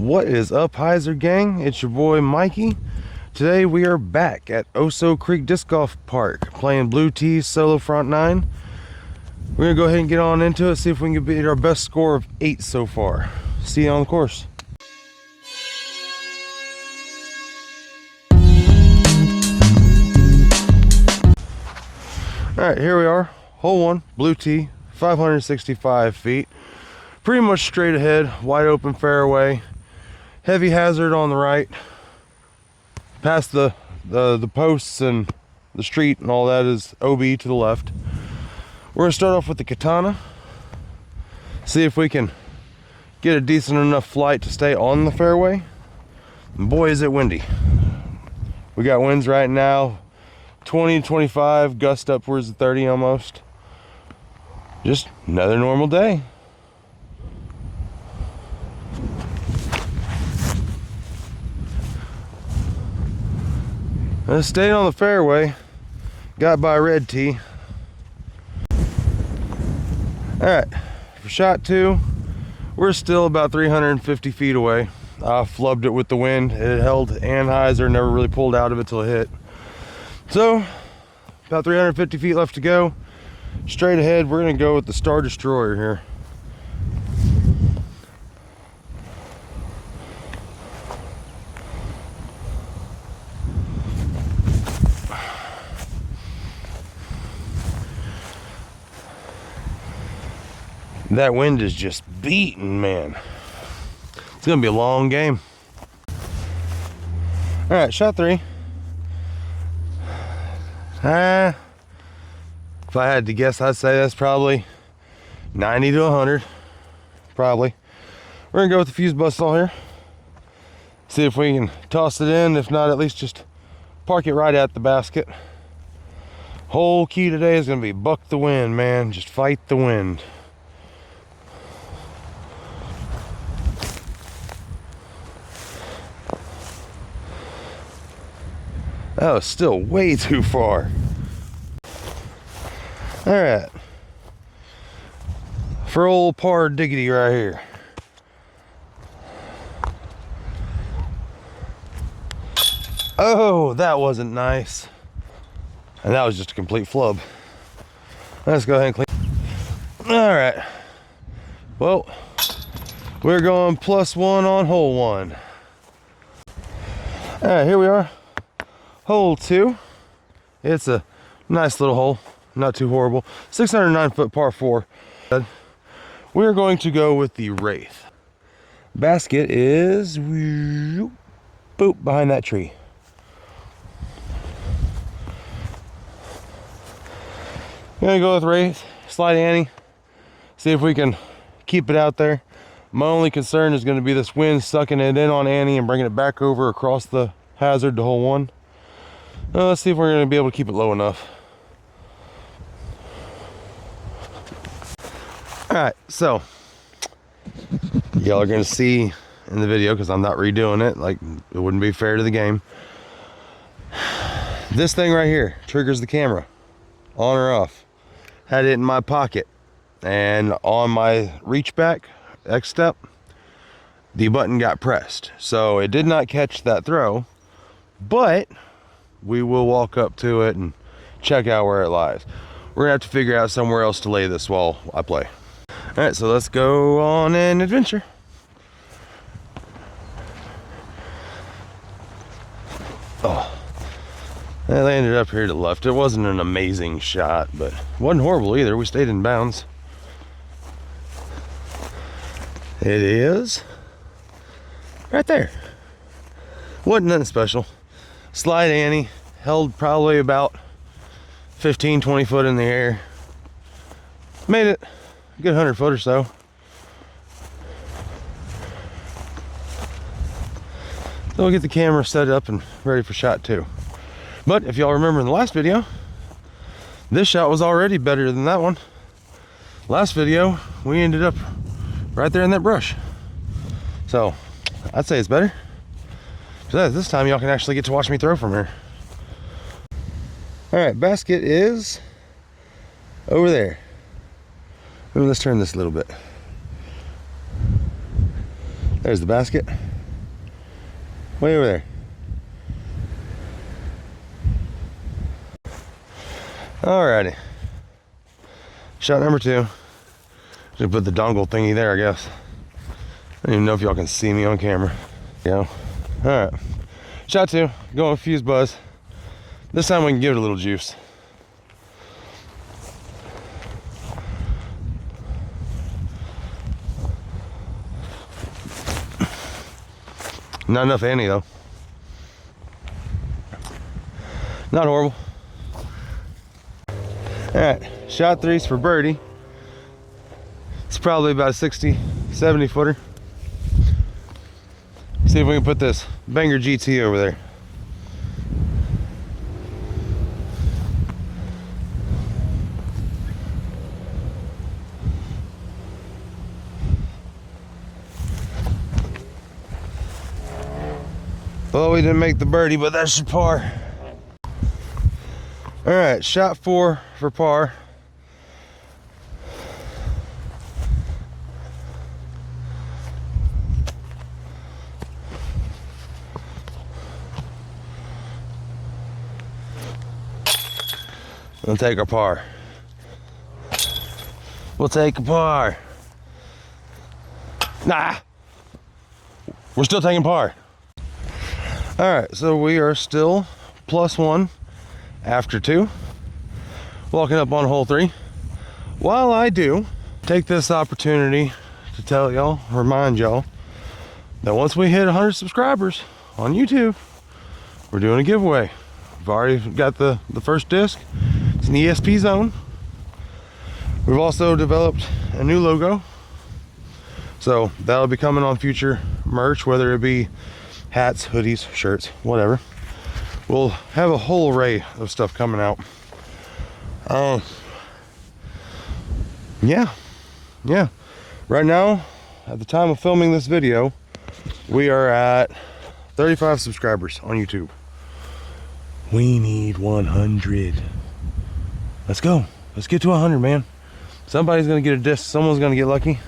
What is up, Heiser gang? It's your boy Mikey. Today we are back at Oso Creek Disc Golf Park playing Blue Tees Solo Front 9. We're gonna go ahead and get on into it, see if we can beat our best score of 8 so far. See you on the course. Alright, here we are. Hole 1, Blue Tee, 565 feet. Pretty much straight ahead, wide open fairway. Heavy hazard on the right. Past the posts and the street and all that is OB to the left. We're gonna start off with the Katana. See if we can get a decent enough flight to stay on the fairway. And boy, is it windy. We got winds right now, 20 to 25, gust upwards of 30 almost. Just another normal day. I stayed on the fairway, got by red tee. Alright, for shot 2, we're still about 350 feet away. I flubbed it with the wind. It held Anheuser, never really pulled out of it till it hit. So, about 350 feet left to go. Straight ahead, we're gonna go with the Star Destroyer here. That wind is just beating, man. It's gonna be a long game. All right, shot 3. If I had to guess, I'd say that's probably 90 to 100, probably. We're gonna go with the fuse bus saw here. See if we can toss it in. If not, at least just park it right at the basket. Whole key today is gonna be buck the wind, man. Just fight the wind. That was still way too far. All right, for old Par Diggity right here. Oh, that wasn't nice. And that was just a complete flub. Let's go ahead and clean. All right, well, we're going +1 on hole 1. All right, here we are. Hole 2. It's a nice little hole, not too horrible. 609 foot par 4. We're going to go with the Wraith. Basket is boop behind that tree. I'm gonna go with Wraith, slide Annie, see if we can keep it out there. My only concern is going to be this wind sucking it in on Annie and bringing it back over across the hazard to hole 1. Let's see if we're going to be able to keep it low enough. Alright, so y'all are going to see in the video, because I'm not redoing it, like it wouldn't be fair to the game. This thing right here triggers the camera, on or off. Had it in my pocket, and on my reach back X step, the button got pressed, so it did not catch that throw, but we will walk up to it and check out where it lies. We're gonna have to figure out somewhere else to lay this while I play. All right, so let's go on an adventure. Oh, I landed up here to the left. It wasn't an amazing shot, but it wasn't horrible either. We stayed in bounds. It is right there. Wasn't nothing special. Slide Annie, held probably about 15-20 foot in the air. Made it a good 100 foot or so. So we'll get the camera set up and ready for shot 2. But if y'all remember in the last video, this shot was already better than that one. Last video, we ended up right there in that brush. So I'd say it's better. So this time y'all can actually get to watch me throw from here. All right, basket is over there. Ooh, let's turn this a little bit. There's the basket. Way over there. Alrighty. Shot number 2. Should put the dongle thingy there, I guess. I don't even know if y'all can see me on camera. Yeah. Alright. Shot 2. Going fuse buzz. This time we can give it a little juice. Not enough Annie though. Not horrible. Alright, shot 3's for birdie. It's probably about a 60, 70 footer. See if we can put this Banger GT over there. Well, we didn't make the birdie, but that should par. All right, shot 4 for par. We'll take a par. We'll take a par. Nah, we're still taking par. All right, so we are still +1 after 2. Walking up on hole 3. While I do, take this opportunity to tell y'all, remind y'all, that once we hit 100 subscribers on YouTube, we're doing a giveaway. We've already got the first disc. It's an ESP zone. We've also developed a new logo. So that'll be coming on future merch, whether it be hats, hoodies, shirts, whatever. We'll have a whole array of stuff coming out. Yeah. Right now, at the time of filming this video, we are at 35 subscribers on YouTube. We need 100. Let's go. Let's get to 100, man. Somebody's gonna get a disc. Someone's gonna get lucky.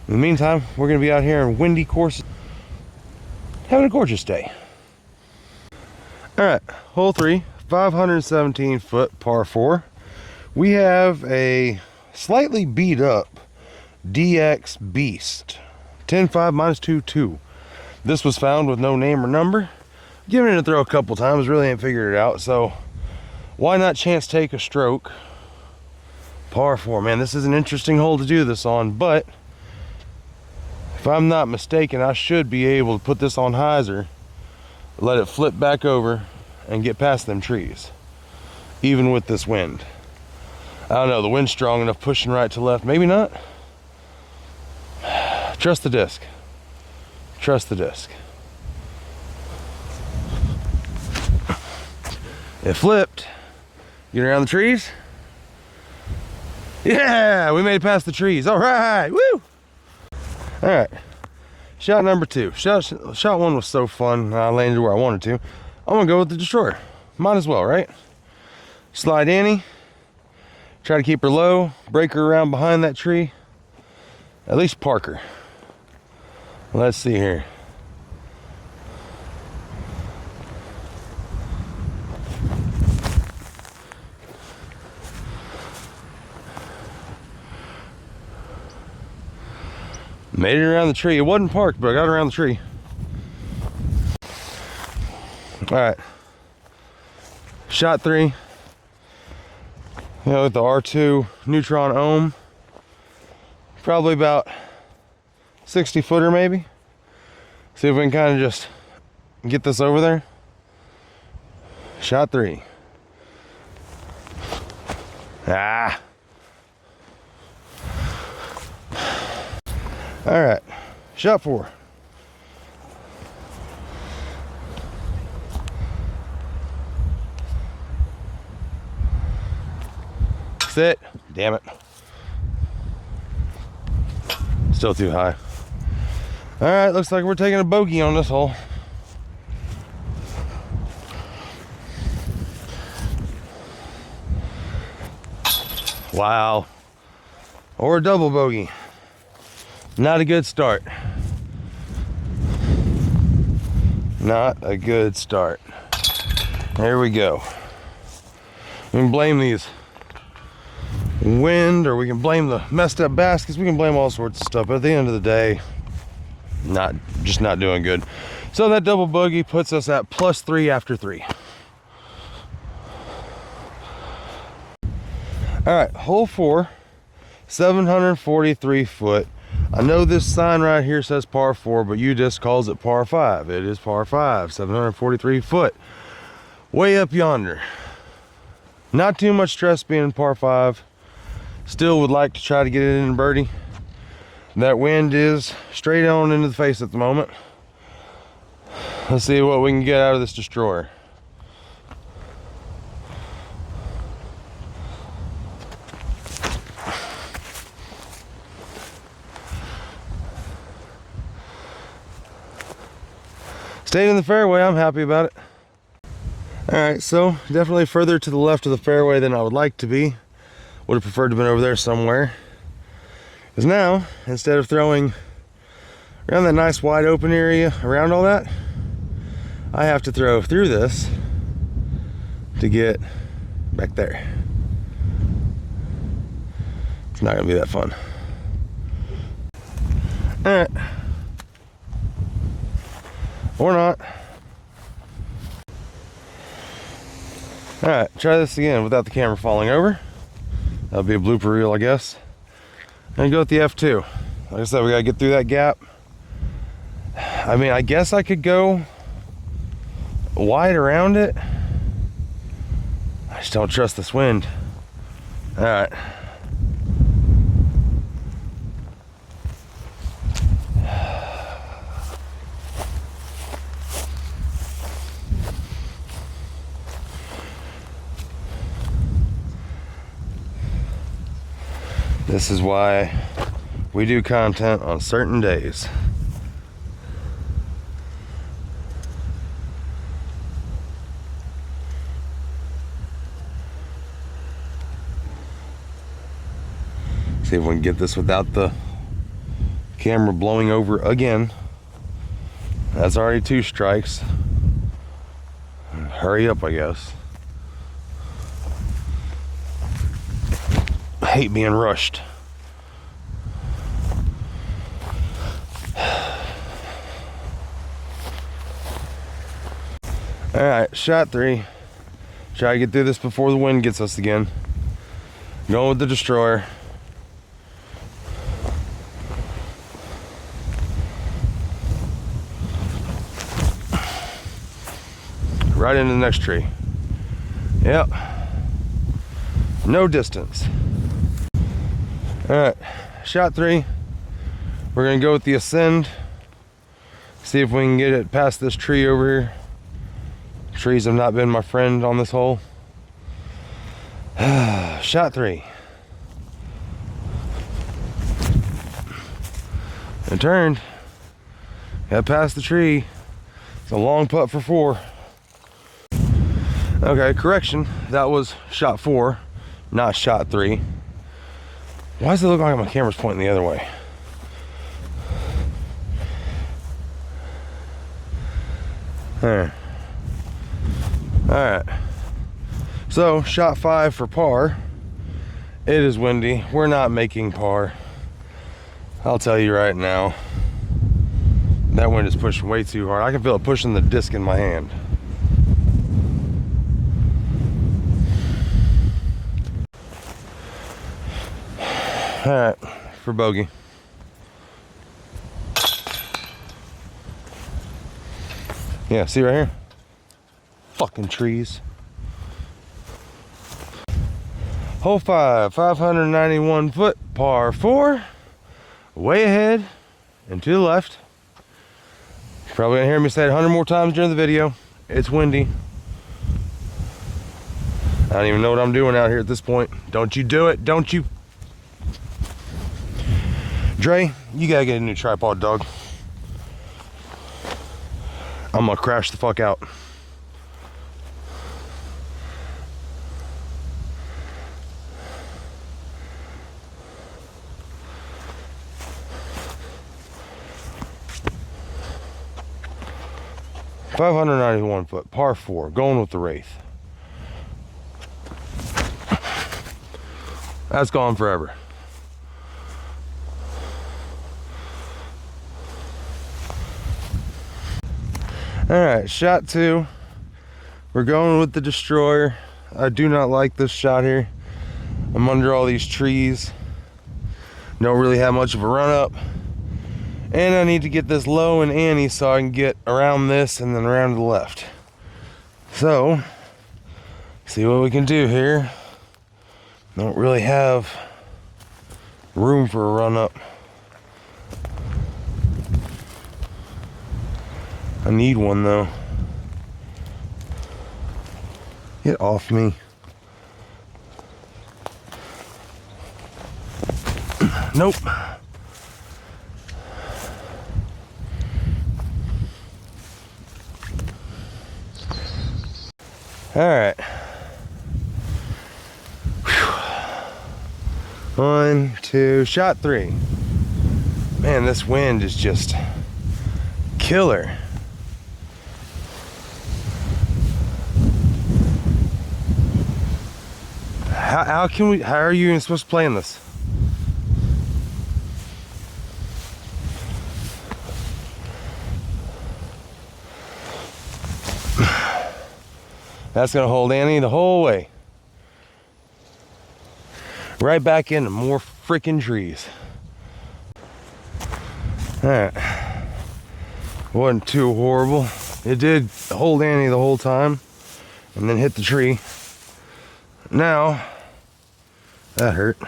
In the meantime, we're gonna be out here in windy courses, having a gorgeous day. All right, hole 3, 517 foot par 4. We have a slightly beat up DX Beast 10.5 -2.2. This was found with no name or number. Given it a throw a couple times, really ain't figured it out. So why not chance take a stroke? Par 4, man, this is an interesting hole to do this on, but if I'm not mistaken, I should be able to put this on hyzer, let it flip back over, and get past them trees, even with this wind. I don't know, the wind's strong enough, pushing right to left. Maybe not. Trust the disc. Trust the disc. It flipped. Get around the trees. Yeah, we made it past the trees. All right, woo! All right, shot number 2. Shot 1 was so fun. I landed where I wanted to. I'm gonna go with the Destroyer. Might as well, right? Slide Annie. Try to keep her low. Break her around behind that tree. At least park her. Let's see here. Made it around the tree. It wasn't parked, but I got around the tree. All right. Shot 3. You know, with the R2 Neutron Ohm. Probably about 60 footer maybe. See if we can kind of just get this over there. Shot 3. Ah. All right, shot 4. Sit. Damn it. Still too high. All right, looks like we're taking a bogey on this hole. Wow. Or a double bogey. Not a good start. Not a good start. Here we go. We can blame these wind, or we can blame the messed up baskets. We can blame all sorts of stuff, but at the end of the day, just not doing good. So that double bogey puts us at +3 after 3. All right, hole 4, 743 foot. I know this sign right here says par 4, but UDisc calls it par 5. It is par 5, 743 foot. Way up yonder. Not too much stress being par 5. Still would like to try to get it in birdie. That wind is straight on into the face at the moment. Let's see what we can get out of this destroyer. Stayed in the fairway, I'm happy about it. All right, so definitely further to the left of the fairway than I would like to be. Would have preferred to have been over there somewhere. Because now, instead of throwing around that nice wide open area, around all that, I have to throw through this to get back there. It's not gonna be that fun. All right. Or not. All right, try this again without the camera falling over. That'll be a blooper reel, I guess. And go with the F2. Like I said, we gotta get through that gap. I mean, I guess I could go wide around it. I just don't trust this wind. All right. This is why we do content on certain days. See if we can get this without the camera blowing over again. That's already 2 strikes. Hurry up, I guess. I hate being rushed. All right, shot 3. Try to get through this before the wind gets us again. Going with the destroyer. Right into the next tree. Yep. No distance. All right, shot 3. We're gonna go with the ascend. See if we can get it past this tree over here. Trees have not been my friend on this hole. Shot 3. It turned. Got past the tree. It's a long putt for 4. Okay, correction. That was shot 4, not shot 3. Why does it look like my camera's pointing the other way? There. All right. So, shot 5 for par. It is windy. We're not making par. I'll tell you right now. That wind is pushing way too hard. I can feel it pushing the disc in my hand. All right, for bogey. Yeah, see right here? Fucking trees. Hole 5, 591 foot, par 4. Way ahead and to the left. You're probably gonna hear me say it 100 more times during the video. It's windy. I don't even know what I'm doing out here at this point. Don't you do it, don't you? Dre, you gotta get a new tripod, dog. I'm gonna crash the fuck out. 591 foot, par 4, going with the Wraith. That's gone forever. All right, shot 2. We're going with the Destroyer. I do not like this shot here. I'm under all these trees. Don't really have much of a run up. And I need to get this low and ante so I can get around this and then around to the left. So, see what we can do here. Don't really have room for a run up. I need one though. Get off me. Nope. All right. 1, 2, shot 3. Man, this wind is just killer. How are you even supposed to play in this? That's gonna hold Annie the whole way. Right back into more freaking trees. All right. Wasn't too horrible. It did hold Annie the whole time and then hit the tree. Now, that hurt.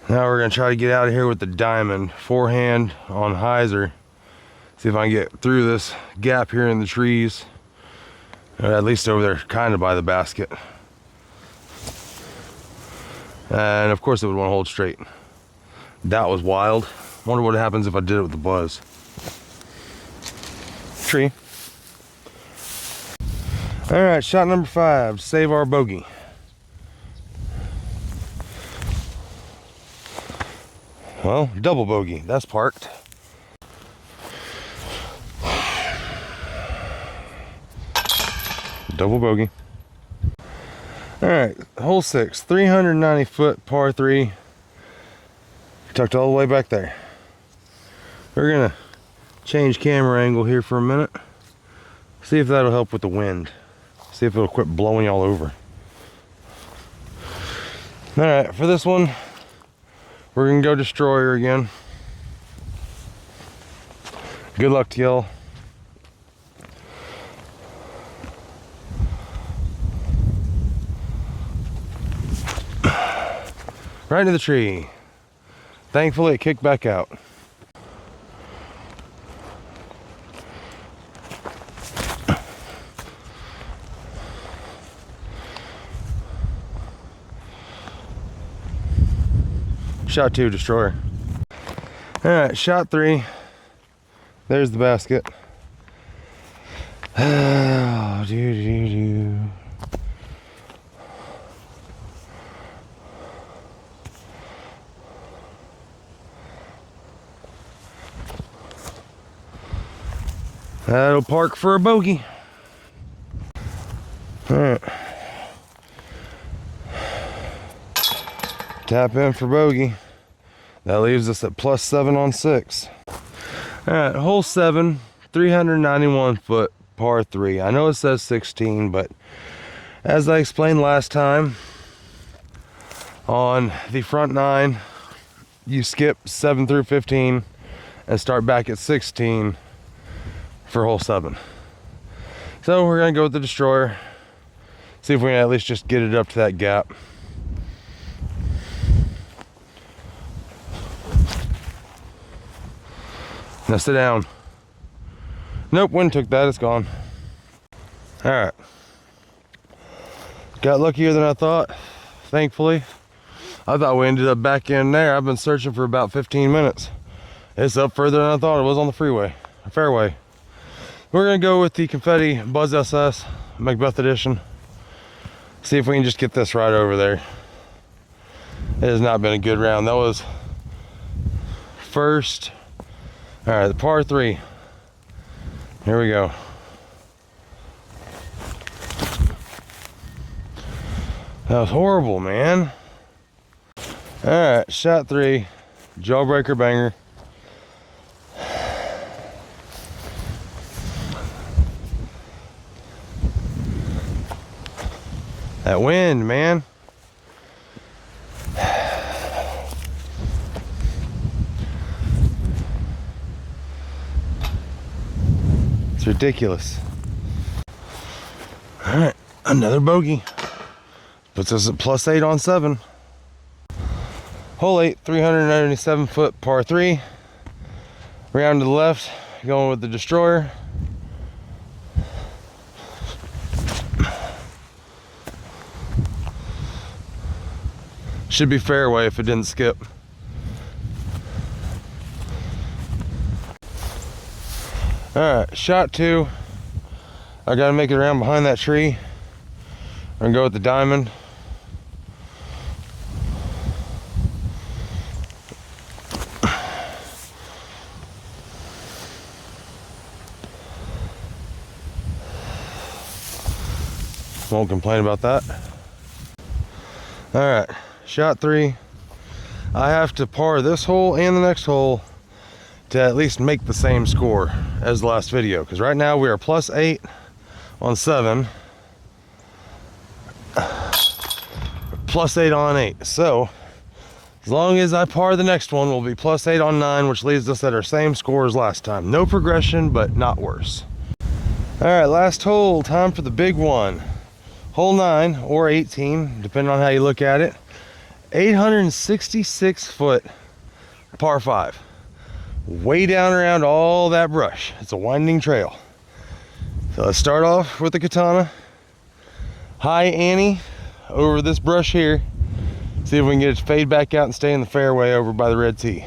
Now we're gonna try to get out of here with the diamond. Forehand on hyzer. See if I can get through this gap here in the trees. Or at least over there, kind of by the basket. And of course it would want to hold straight. That was wild. Wonder what happens if I did it with the buzz. Tree. All right, shot number 5, save our bogey. Well, double bogey, that's parked. Double bogey. All right, hole 6, 390 foot par 3. Tucked all the way back there. We're gonna change camera angle here for a minute. See if that'll help with the wind. See if it'll quit blowing all over. All right, for this one, we're gonna go Destroyer again. Good luck to y'all. Right into the tree. Thankfully, it kicked back out. Shot 2, Destroyer. All right, shot 3. There's the basket. Oh, do. That'll park for a bogey. All right. Tap in for bogey. That leaves us at +7 on 6. All right, hole 7, 391 foot par 3. I know it says 16, but as I explained last time, on the front 9, you skip 7 through 15 and start back at 16 for hole 7. So we're gonna go with the Destroyer. See if we can at least just get it up to that gap. Now sit down. Nope, wind took that, it's gone. All right. Got luckier than I thought, thankfully. I thought we ended up back in there. I've been searching for about 15 minutes. It's up further than I thought it was on the fairway. We're gonna go with the Confetti Buzz SS Macbeth Edition. See if we can just get this right over there. It has not been a good round. That was first. All right, the par 3. Here we go. That was horrible, man. All right, shot 3, jawbreaker banger. That wind, man. It's ridiculous. All right, another bogey. Puts us at +8 on 7. Hole 8, 397 foot par 3. Round to the left, going with the destroyer. Should be fairway if it didn't skip. Alright, shot 2. I gotta make it around behind that tree. I'm gonna go with the diamond. Won't complain about that. Alright, shot 3. I have to par this hole and the next hole to at least make the same score as the last video, because right now we are +8 on 7, +8 on 8. So as long as I par the next one, we'll be +8 on 9, which leaves us at our same score as last time. No progression, but not worse. All right, last hole, time for the big one. Hole 9 or 18, depending on how you look at it. 866 foot par 5. Way down around all that brush. It's a winding trail. So let's start off with the katana. High Annie over this brush here. See if we can get it to fade back out and stay in the fairway over by the red tee.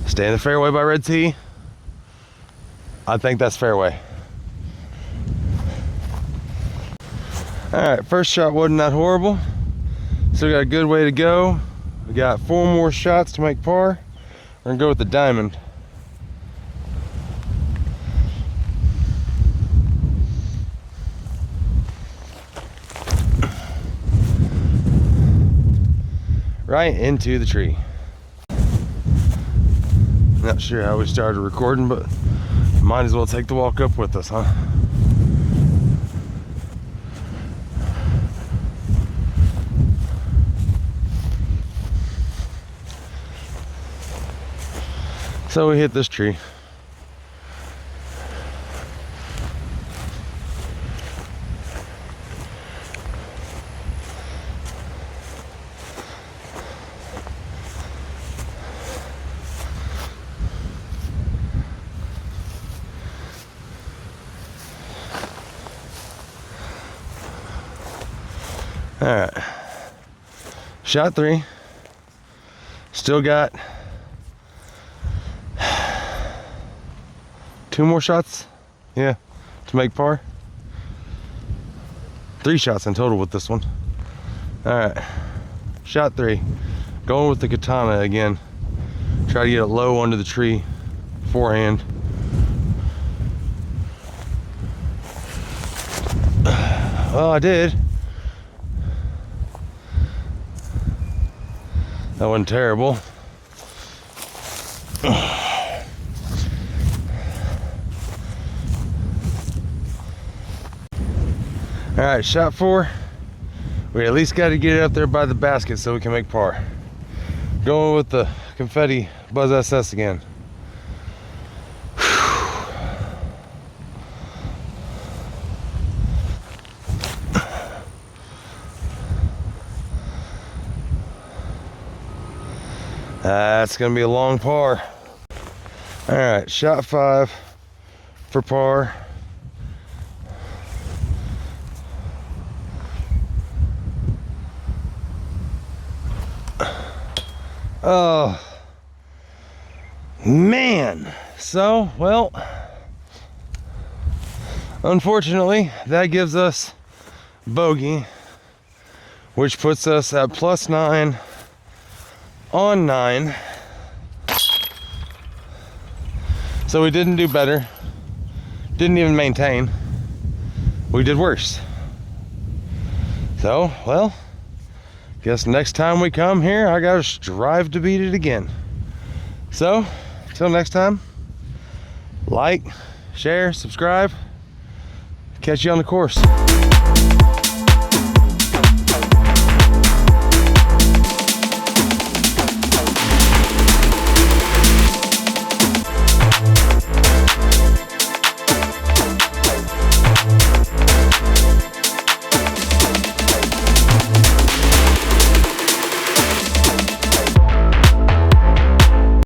Stay in the fairway by red tee. I think that's fairway. All right, first shot wasn't that horrible. Still got a good way to go. We got 4 more shots to make par. We're gonna go with the diamond. Right into the tree. Not sure how we started recording, but might as well take the walk up with us, huh? So we hit this tree. All right, shot 3. Still got 2 more shots, yeah, to make par. 3 shots in total with this one. All right, shot 3. Going with the katana again. Try to get it low under the tree, forehand. Well, I did. That wasn't terrible. All right, shot 4. We at least got to get it up there by the basket so we can make par. Going with the confetti Buzz SS again. That's gonna be a long par. All right, shot 5 for par. Oh man, so well, unfortunately that gives us bogey, which puts us at +9 on 9. So we didn't do better, didn't even maintain, we did worse. So, well, guess next time we come here, I gotta strive to beat it again. So, until next time, like, share, subscribe. Catch you on the course.